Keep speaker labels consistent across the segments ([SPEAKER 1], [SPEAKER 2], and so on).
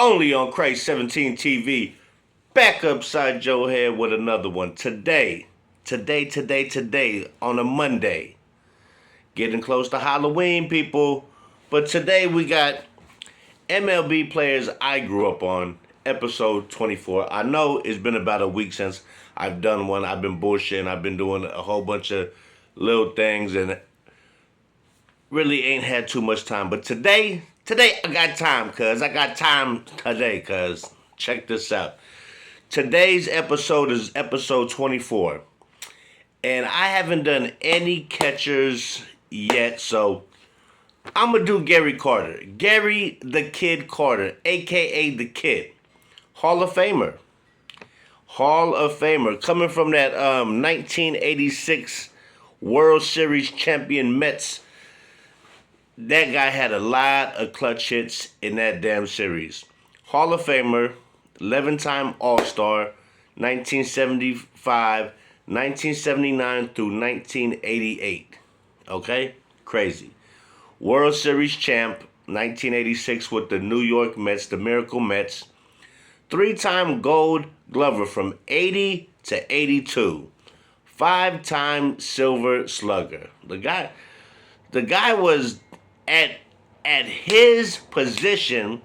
[SPEAKER 1] only on Christ 17 TV. Back upside your head with another one. Today, on a Monday. Getting close to Halloween, people. But today we got MLB Players I Grew Up On, episode 24. I know it's been about a week since I've done one. I've been bullshitting. I've been doing a whole bunch of little things and really ain't had too much time. But today I got time, cuz. I got time today, cuz. Check this out. Today's episode is episode 24. And I haven't done any catchers yet, so I'm going to do Gary Carter. Gary the Kid Carter, a.k.a. The Kid. Hall of Famer. Coming from that 1986 World Series champion Mets. That guy had a lot of clutch hits in that damn series. Hall of Famer, 11-time All-Star, 1975, 1979 through 1988. Okay? Crazy. World Series champ, 1986 with the New York Mets, the Miracle Mets. 3-time Gold Glover from 80 to 82. 5-time Silver Slugger. The guy was at his position,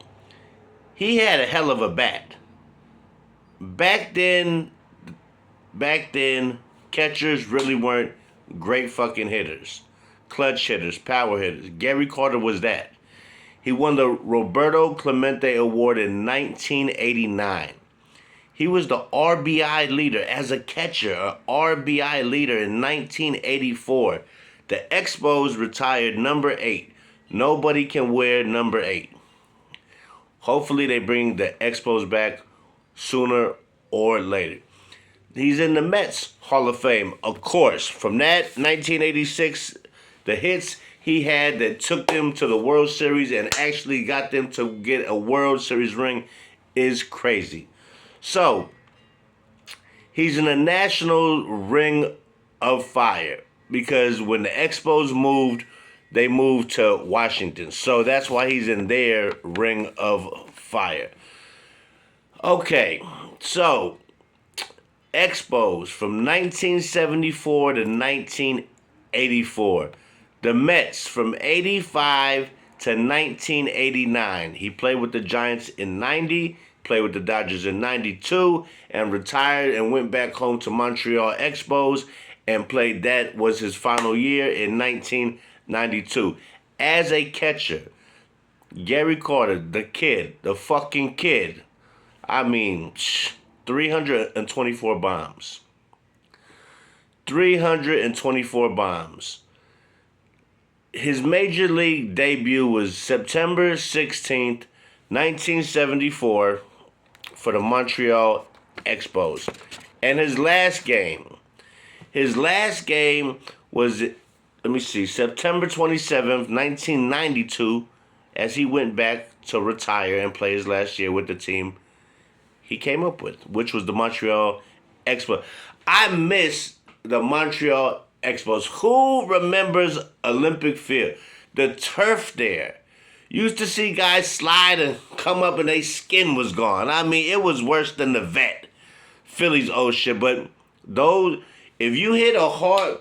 [SPEAKER 1] he had a hell of a bat. Back then, catchers really weren't great fucking hitters. Clutch hitters, power hitters. Gary Carter was that. He won the Roberto Clemente Award in 1989. He was the RBI leader as a catcher, an RBI leader in 1984. The Expos retired number 8. Nobody can wear number 8. Hopefully they bring the Expos back sooner or later. He's in the Mets Hall of Fame, of course. From that 1986, the hits he had that took them to the World Series and actually got them to get a World Series ring is crazy. So, he's in a National Ring of Fire because when the Expos moved, they moved to Washington. So that's why he's in their Ring of Fire. Okay, so Expos from 1974 to 1984. The Mets from 85 to 1989. He played with the Giants in 90, played with the Dodgers in 92, and retired and went back home to Montreal Expos and played. That was his final year in 1992. As a catcher, Gary Carter, the kid, the fucking kid. I mean, 324 bombs. 324 bombs. His major league debut was September 16th, 1974 for the Montreal Expos. And his last game was, September 27th, 1992, as he went back to retire and play his last year with the team he came up with, which was the Montreal Expos. I miss the Montreal Expos. Who remembers Olympic Field? The turf there. Used to see guys slide and come up and their skin was gone. I mean, it was worse than the vet. Phillies old shit. But those, if you hit a hard,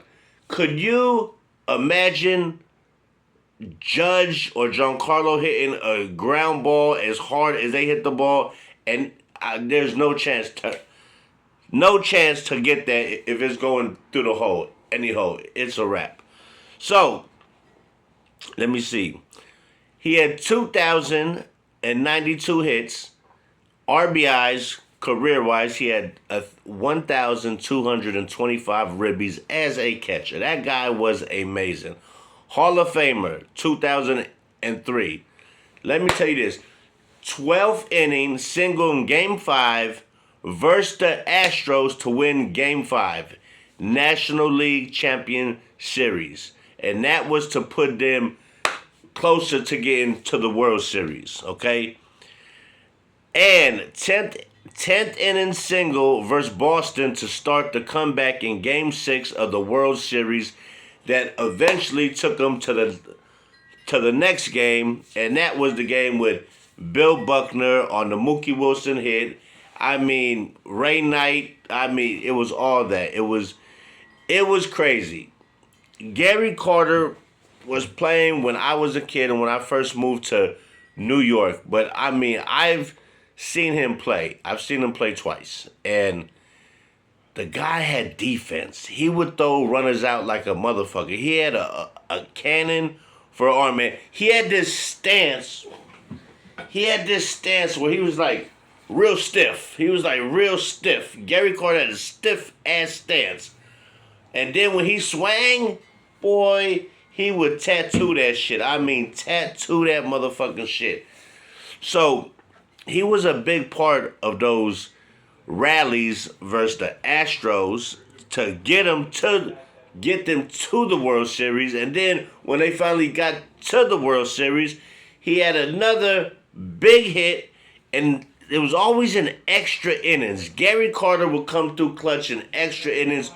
[SPEAKER 1] could you imagine Judge or Giancarlo hitting a ground ball as hard as they hit the ball? And there's no chance to get that if it's going through the hole, any hole. It's a wrap. So, let me see. He had 2,092 hits, RBIs, career-wise. He had 1,225 ribbies as a catcher. That guy was amazing. Hall of Famer, 2003. Let me tell you this. 12th inning single in Game 5 versus the Astros to win Game 5. National League Champion Series. And that was to put them closer to getting to the World Series, okay? And 10th inning single versus Boston to start the comeback in Game 6 of the World Series that eventually took them to the next game, and that was the game with Bill Buckner on the Mookie Wilson hit. I mean, Ray Knight. I mean, it was all that. It was crazy. Gary Carter was playing when I was a kid and when I first moved to New York. But I mean, I've seen him play. I've seen him play twice. And the guy had defense. He would throw runners out like a motherfucker. He had a cannon for an arm, man. He had this stance. Where he was like real stiff. Gary Carter had a stiff ass stance. And then when he swang, boy, he would tattoo that shit. I mean, tattoo that motherfucking shit. So, he was a big part of those rallies versus the Astros to get them to the World Series. And then when they finally got to the World Series, he had another big hit, and it was always in extra innings. Gary Carter would come through clutch in extra innings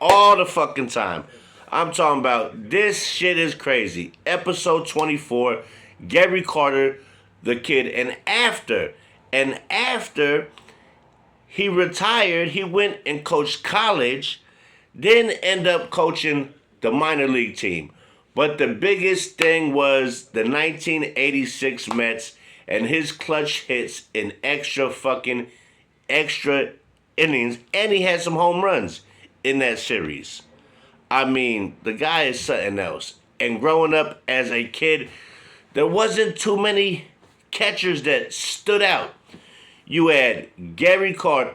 [SPEAKER 1] all the fucking time. I'm talking about this shit is crazy. Episode 24, Gary Carter, the kid. And after he retired, he went and coached college, then ended up coaching the minor league team. But the biggest thing was the 1986 Mets and his clutch hits in extra innings. And he had some home runs in that series. I mean, the guy is something else. And growing up as a kid, there wasn't too many catchers that stood out. You had Gary Carter,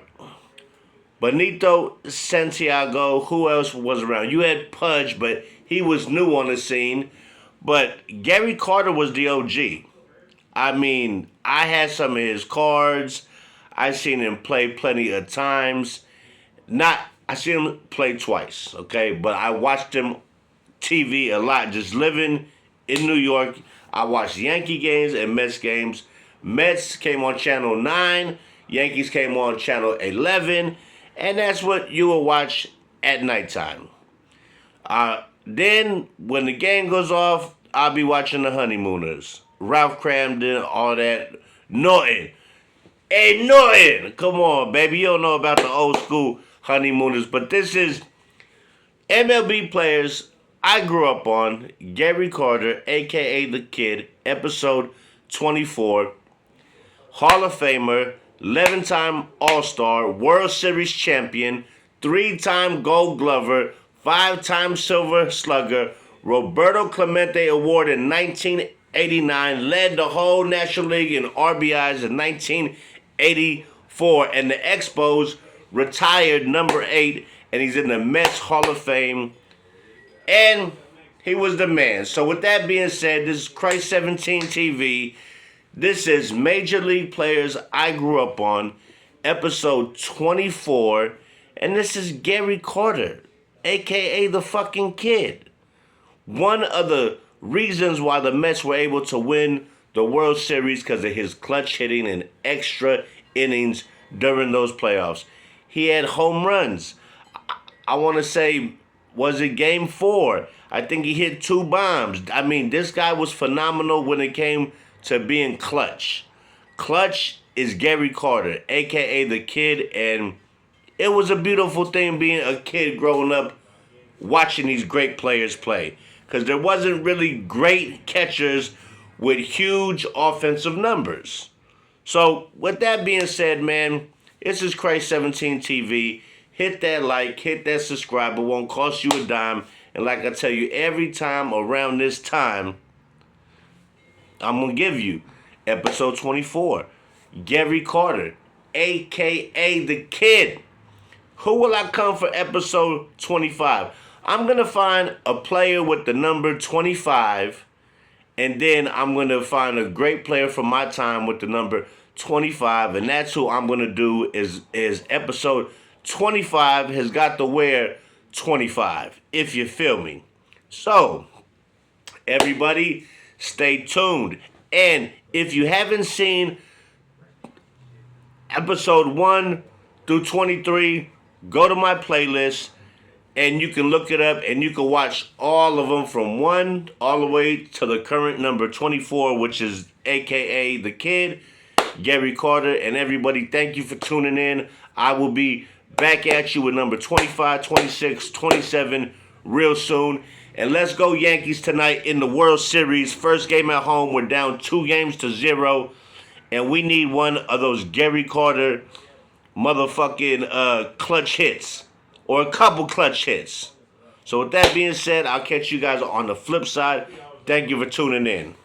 [SPEAKER 1] Benito Santiago, who else was around? You had Pudge, but he was new on the scene. But Gary Carter was the OG. I mean, I had some of his cards. I seen him play plenty of times. I seen him play twice, okay? But I watched him TV a lot. Just living in New York, I watched Yankee games and Mets games. Mets came on Channel 9. Yankees came on Channel 11. And that's what you will watch at nighttime. Then, when the game goes off, I'll be watching the Honeymooners. Ralph Cramden, all that. Norton. Hey, Norton! Come on, baby. You don't know about the old school Honeymooners. But this is MLB Players I grew up on. Gary Carter, a.k.a. The Kid. Episode 24. Hall of Famer. 11-time All-Star. World Series champion. 3-time Gold Glover. 5-time Silver Slugger. Roberto Clemente Award in 1989. Led the whole National League in RBIs in 1984. And the Expos retired number 8. And he's in the Mets Hall of Fame. And he was the man. So with that being said, this is Christ 17 TV. This is Major League Players I Grew Up On, episode 24. And this is Gary Carter, a.k.a. the fucking Kid. One of the reasons why the Mets were able to win the World Series because of his clutch hitting and extra innings during those playoffs. He had home runs. I want to say, was it Game 4? I think he hit 2 bombs. I mean, this guy was phenomenal when it came to being clutch. Clutch is Gary Carter, a.k.a. the Kid, and it was a beautiful thing being a kid growing up watching these great players play. Because there wasn't really great catchers with huge offensive numbers. So, with that being said, man, this is Christ 17 TV. Hit that like, hit that subscribe. It won't cost you a dime. And like I tell you, every time around this time, I'm going to give you episode 24. Gary Carter, a.k.a. the Kid. Who will I come for episode 25? I'm going to find a player with the number 25. And then I'm going to find a great player from my time with the number 25. And that's who I'm going to do is episode 25 has got to wear 25, if you feel me. So, everybody, stay tuned. And if you haven't seen episode 1 through 23, go to my playlist and you can look it up, and you can watch all of them from 1 all the way to the current number 24, which is AKA The Kid, Gary Carter. And everybody, thank you for tuning in. I will be back at you with number 25, 26, 27 real soon. And let's go Yankees tonight in the World Series. First game at home, we're down 2-0. And we need one of those Gary Carter motherfucking clutch hits. Or a couple clutch hits. So with that being said, I'll catch you guys on the flip side. Thank you for tuning in.